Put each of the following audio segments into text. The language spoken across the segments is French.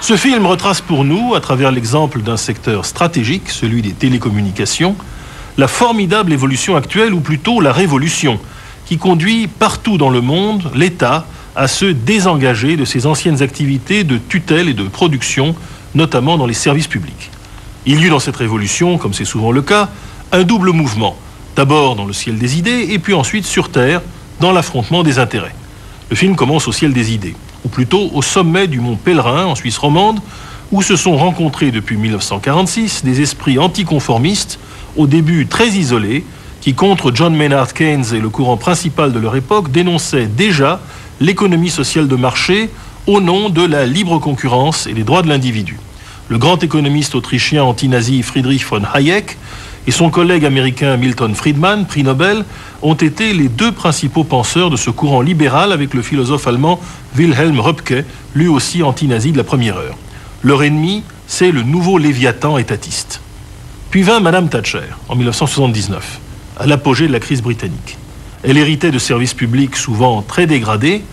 Ce film retrace pour nous, à travers l'exemple d'un secteur stratégique, celui des télécommunications, la formidable évolution actuelle, ou plutôt la révolution, qui conduit partout dans le monde l'État à se désengager de ses anciennes activités de tutelle et de production, notamment dans les services publics. Il y eut dans cette révolution, comme c'est souvent le cas, un double mouvement. D'abord dans le ciel des idées, et puis ensuite sur Terre, dans l'affrontement des intérêts. Le film commence au ciel des idées, ou plutôt au sommet du mont Pèlerin, en Suisse romande, où se sont rencontrés depuis 1946 des esprits anticonformistes, au début très isolés, qui, contre John Maynard Keynes et le courant principal de leur époque, dénonçaient déjà l'économie sociale de marché au nom de la libre concurrence et des droits de l'individu. Le grand économiste autrichien anti-nazi Friedrich von Hayek et son collègue américain Milton Friedman, prix Nobel, ont été les deux principaux penseurs de ce courant libéral avec le philosophe allemand Wilhelm Röpke, lui aussi anti-nazi de la première heure. Leur ennemi, c'est le nouveau Léviathan étatiste. Puis vint Madame Thatcher, en 1979, à l'apogée de la crise britannique. Elle héritait de services publics souvent très dégradés,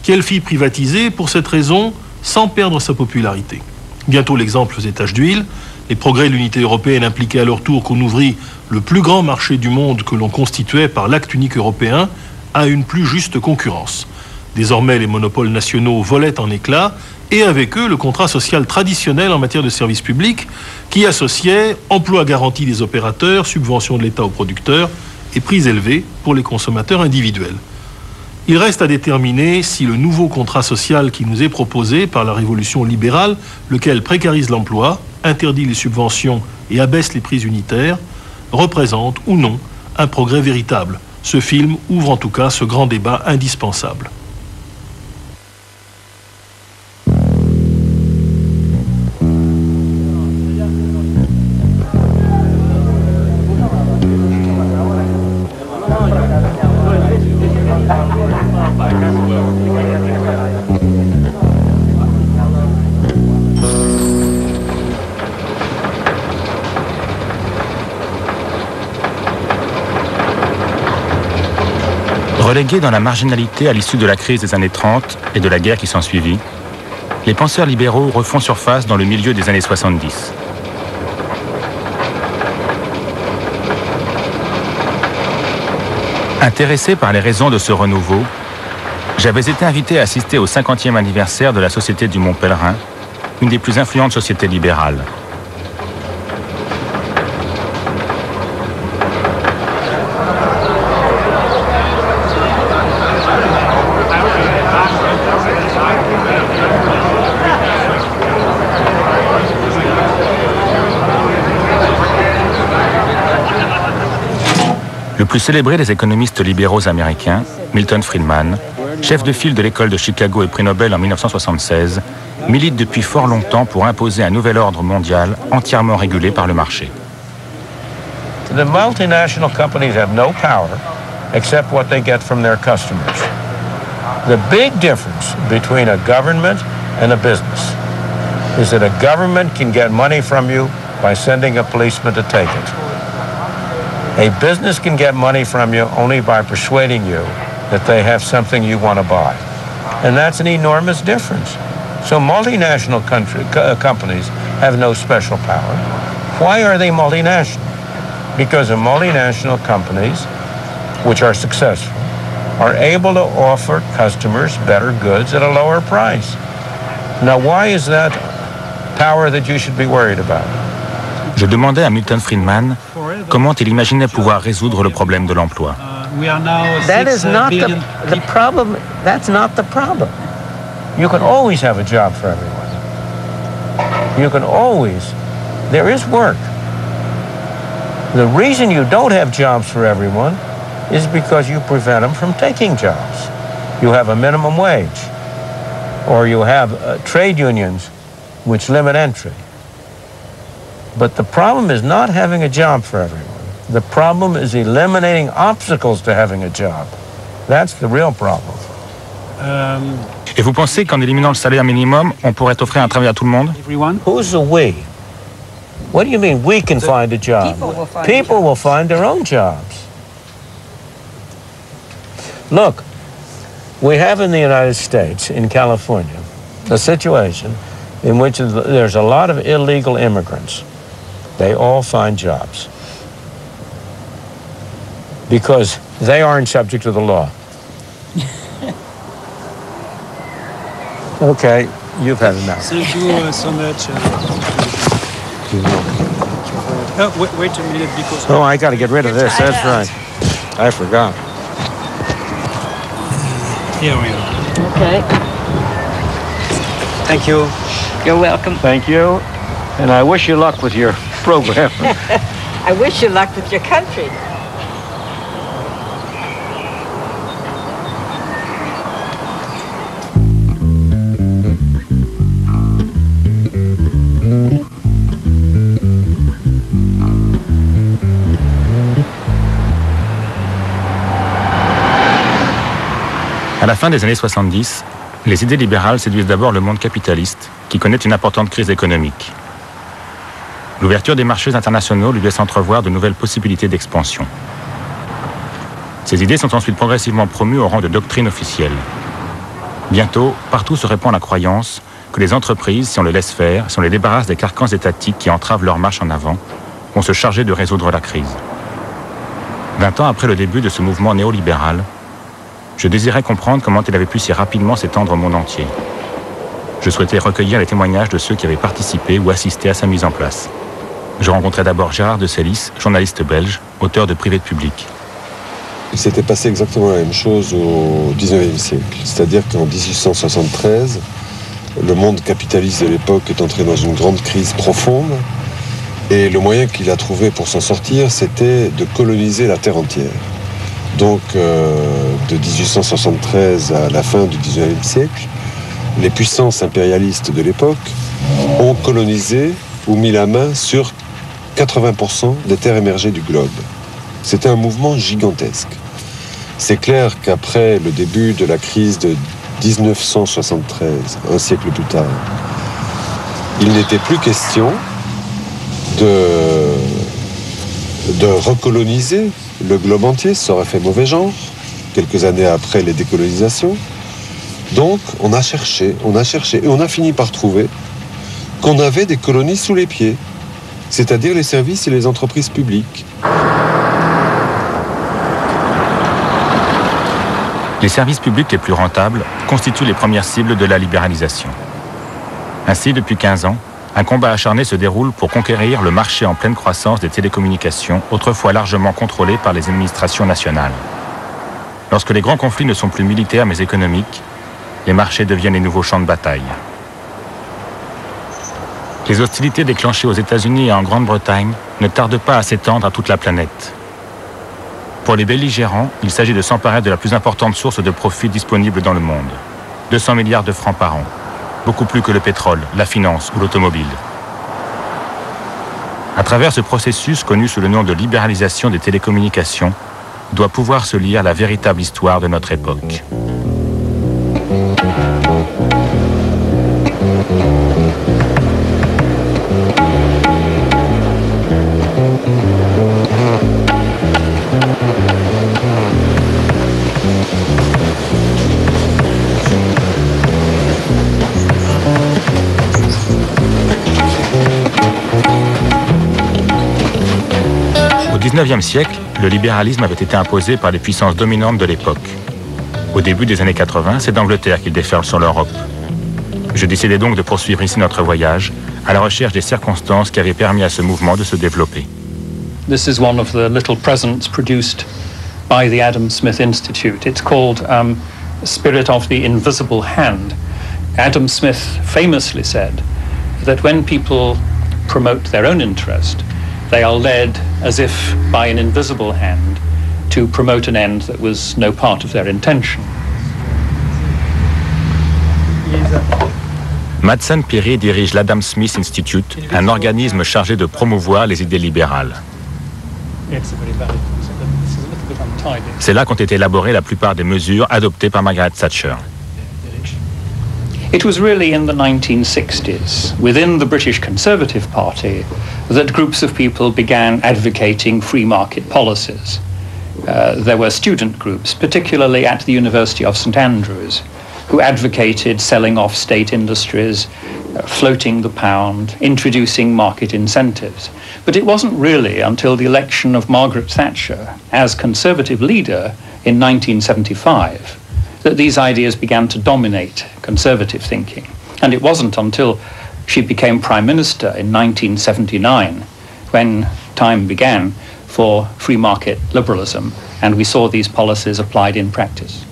qu'elle fit privatiser pour cette raison sans perdre sa popularité. Bientôt l'exemple faisait tache d'huile. Les progrès de l'unité européenne impliquaient à leur tour qu'on ouvrit le plus grand marché du monde que l'on constituait par l'acte unique européen à une plus juste concurrence. Désormais, les monopoles nationaux volaient en éclats et avec eux le contrat social traditionnel en matière de services publics qui associait emploi garanti des opérateurs, subvention de l'État aux producteurs et prix élevés pour les consommateurs individuels. Il reste à déterminer si le nouveau contrat social qui nous est proposé par la révolution libérale, lequel précarise l'emploi, interdit les subventions et abaisse les prix unitaires, représente ou non un progrès véritable. Ce film ouvre en tout cas ce grand débat indispensable. Relégués dans la marginalité à l'issue de la crise des années 30 et de la guerre qui s'ensuivit, les penseurs libéraux refont surface dans le milieu des années 70. Intéressé par les raisons de ce renouveau, j'avais été invité à assister au 50e anniversaire de la Société du Mont Pèlerin, une des plus influentes sociétés libérales. Le plus célébré des économistes libéraux américains, Milton Friedman, chef de file de l'école de Chicago et prix Nobel en 1976, milite depuis fort longtemps pour imposer un nouvel ordre mondial entièrement régulé par le marché. The multinational companies have no power except what they get from their customers. The big difference between a government and a business is that a government can get money from you by sending a policeman to take it. A business can get money from you only by persuading you that they have something you want to buy. And that's an enormous difference. So multinational companies have no special power. Why are they multinational? Because the multinational companies, which are successful, are able to offer customers better goods at a lower price. Now, why is that power that you should be worried about? Je demandais à Milton Friedman comment il imaginait pouvoir résoudre le problème de l'emploi. That is not the problem. That's not the problem. You can always have a job for everyone. You can always, there is work. The reason you don't have jobs for everyone is because you prevent them from taking jobs. You have a minimum wage, or you have trade unions which limit entry. But the problem is not having a job for everyone. The problem is eliminating obstacles to having a job. That's the real problem. Et vous pensez qu'en éliminant le salaire minimum, on pourrait offrir un travail à tout le monde? Who's the we? What do you mean we can find a job? People will find their own jobs. Look, we have in the United States, in California, a situation in which there's a lot of illegal immigrants. They all find jobs because they aren't subject to the law. Okay, you've had enough. Thank you so much. Wait a minute, because... Oh, I got to get rid of this. That's right. I forgot. Here we are. Okay. Thank you. You're welcome. Thank you. And I wish you luck with your program. I wish you luck with your country. À la fin des années 70, les idées libérales séduisent d'abord le monde capitaliste, qui connaît une importante crise économique. L'ouverture des marchés internationaux lui laisse entrevoir de nouvelles possibilités d'expansion. Ces idées sont ensuite progressivement promues au rang de doctrine officielle. Bientôt, partout se répand la croyance que les entreprises, si on les laisse faire, si on les débarrasse des carcans étatiques qui entravent leur marche en avant, vont se charger de résoudre la crise. 20 ans après le début de ce mouvement néolibéral, je désirais comprendre comment il avait pu si rapidement s'étendre au monde entier. Je souhaitais recueillir les témoignages de ceux qui avaient participé ou assisté à sa mise en place. Je rencontrai d'abord Gérard de Célis, journaliste belge, auteur de Privé de public. Il s'était passé exactement la même chose au XIXe siècle. C'est-à-dire qu'en 1873, le monde capitaliste de l'époque est entré dans une grande crise profonde. Et le moyen qu'il a trouvé pour s'en sortir, c'était de coloniser la terre entière. Donc, de 1873 à la fin du XIXe siècle, les puissances impérialistes de l'époque ont colonisé ou mis la main sur 80% des terres émergées du globe. C'était un mouvement gigantesque. C'est clair qu'après le début de la crise de 1973, un siècle plus tard, il n'était plus question de recoloniser le globe entier. Ça aurait fait mauvais genre, quelques années après les décolonisations. Donc on a cherché, et on a fini par trouver qu'on avait des colonies sous les pieds, c'est-à-dire les services et les entreprises publiques. Les services publics les plus rentables constituent les premières cibles de la libéralisation. Ainsi, depuis 15 ans, un combat acharné se déroule pour conquérir le marché en pleine croissance des télécommunications, autrefois largement contrôlé par les administrations nationales. Lorsque les grands conflits ne sont plus militaires mais économiques, les marchés deviennent les nouveaux champs de bataille. Les hostilités déclenchées aux États-Unis et en Grande-Bretagne ne tardent pas à s'étendre à toute la planète. Pour les belligérants, il s'agit de s'emparer de la plus importante source de profit disponible dans le monde. 200 milliards de francs par an. Beaucoup plus que le pétrole, la finance ou l'automobile. À travers ce processus connu sous le nom de libéralisation des télécommunications, doit pouvoir se lire la véritable histoire de notre époque. Au XIXe siècle, le libéralisme avait été imposé par les puissances dominantes de l'époque. Au début des années 80, c'est d'Angleterre qu'il déferle sur l'Europe. Je décidai donc de poursuivre ici notre voyage, à la recherche des circonstances qui avaient permis à ce mouvement de se développer. This is one of the little presents produced by the Adam Smith Institute. It's called Spirit of the Invisible Hand. Adam Smith famously said that when people promote their own interest, they are led as if by an invisible hand to promote an end that was no part of their intention. Madsen Piri dirige l'Adam Smith Institute, un organisme chargé de promouvoir les idées libérales. C'est là qu'ont été élaborées la plupart des mesures adoptées par Margaret Thatcher. It was really in the 1960s, within the British Conservative Party, that groups of people began advocating free market policies. There were student groups, particularly at the University of St Andrews, who advocated selling off state industries, floating the pound, introducing market incentives. But it wasn't really until the election of Margaret Thatcher as Conservative leader in 1975 that these ideas began to dominate Conservative thinking. And it wasn't until she became Prime Minister in 1979 when time began for free market liberalism, and we saw these policies applied in practice.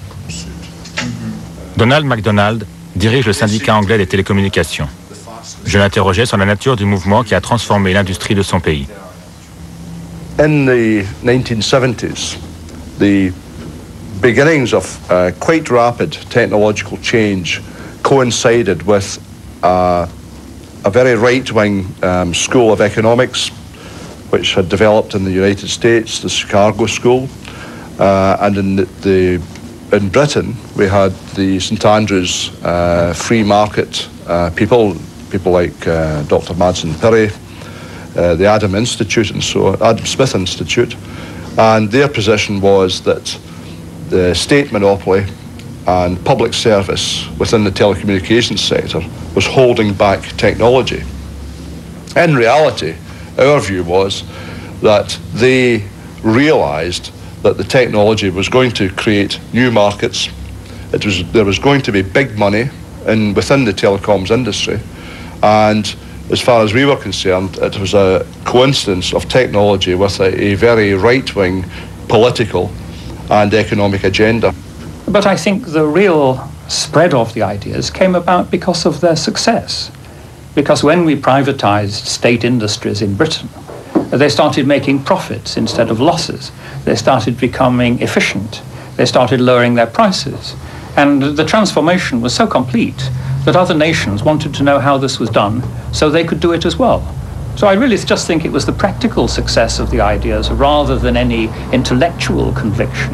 Donald MacDonald dirige le syndicat anglais des télécommunications. Je l'interrogeais sur la nature du mouvement qui a transformé l'industrie de son pays. In the 1970s, the beginnings of quite rapid technological change coincided with a very right-wing school of economics which had developed in the United States, the Chicago School, and in Britain we had the St Andrews free market people like Dr. Madsen Perry, the Adam Institute and so on, Adam Smith Institute, and their position was that the state monopoly and public service within the telecommunications sector was holding back technology. In reality, our view was that they realised that the technology was going to create new markets. There was going to be big money within the telecoms industry, and as far as we were concerned, it was a coincidence of technology with a very right-wing political and economic agenda. But I think the real spread of the ideas came about because of their success. Because when we privatized state industries in Britain, they started making profits instead of losses. They started becoming efficient. They started lowering their prices. And the transformation was so complete that other nations wanted to know how this was done so they could do it as well. So I really just think it was the practical success of the ideas rather than any intellectual conviction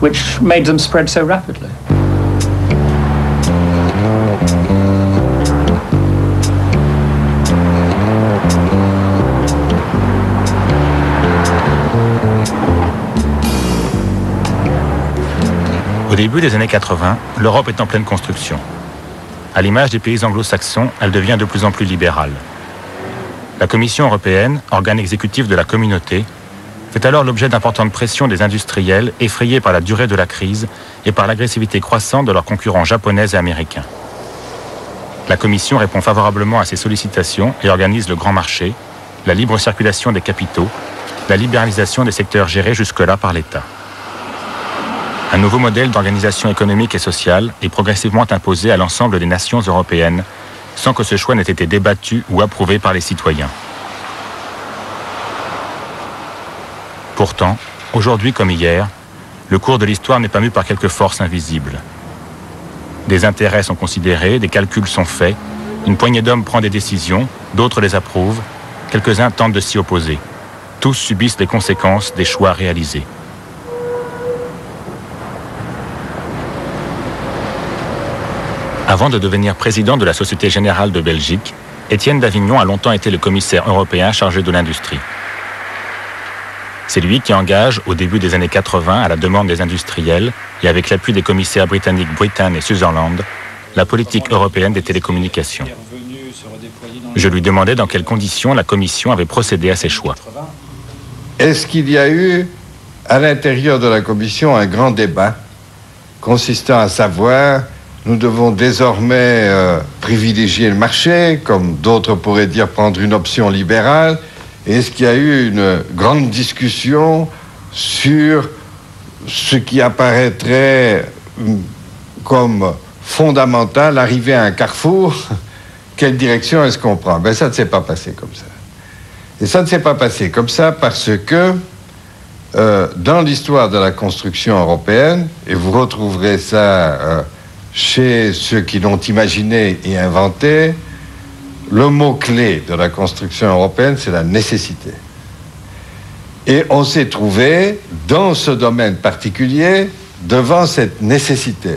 which made them spread so rapidly. Au début des années 80, l'Europe est en pleine construction. À l'image des pays anglo-saxons, elle devient de plus en plus libérale. La Commission européenne, organe exécutif de la communauté, fait alors l'objet d'importantes pressions des industriels effrayés par la durée de la crise et par l'agressivité croissante de leurs concurrents japonais et américains. La Commission répond favorablement à ces sollicitations et organise le grand marché, la libre circulation des capitaux, la libéralisation des secteurs gérés jusque-là par l'État. Un nouveau modèle d'organisation économique et sociale est progressivement imposé à l'ensemble des nations européennes sans que ce choix n'ait été débattu ou approuvé par les citoyens. Pourtant, aujourd'hui comme hier, le cours de l'histoire n'est pas mu par quelques forces invisibles. Des intérêts sont considérés, des calculs sont faits, une poignée d'hommes prend des décisions, d'autres les approuvent, quelques-uns tentent de s'y opposer. Tous subissent les conséquences des choix réalisés. Avant de devenir président de la Société Générale de Belgique, Étienne Davignon a longtemps été le commissaire européen chargé de l'industrie. C'est lui qui engage, au début des années 80, à la demande des industriels, et avec l'appui des commissaires britanniques Brittan et Sutherland, la politique européenne des télécommunications. Je lui demandais dans quelles conditions la Commission avait procédé à ces choix. Est-ce qu'il y a eu, à l'intérieur de la Commission, un grand débat consistant à savoir... Nous devons désormais privilégier le marché, comme d'autres pourraient dire prendre une option libérale. Et est-ce qu'il y a eu une grande discussion sur ce qui apparaîtrait comme fondamental, arriver à un carrefour, quelle direction est-ce qu'on prend? Ben, ça ne s'est pas passé comme ça. Et ça ne s'est pas passé comme ça parce que dans l'histoire de la construction européenne, et vous retrouverez ça... chez ceux qui l'ont imaginé et inventé, le mot-clé de la construction européenne, c'est la nécessité. Et on s'est trouvé, dans ce domaine particulier, devant cette nécessité.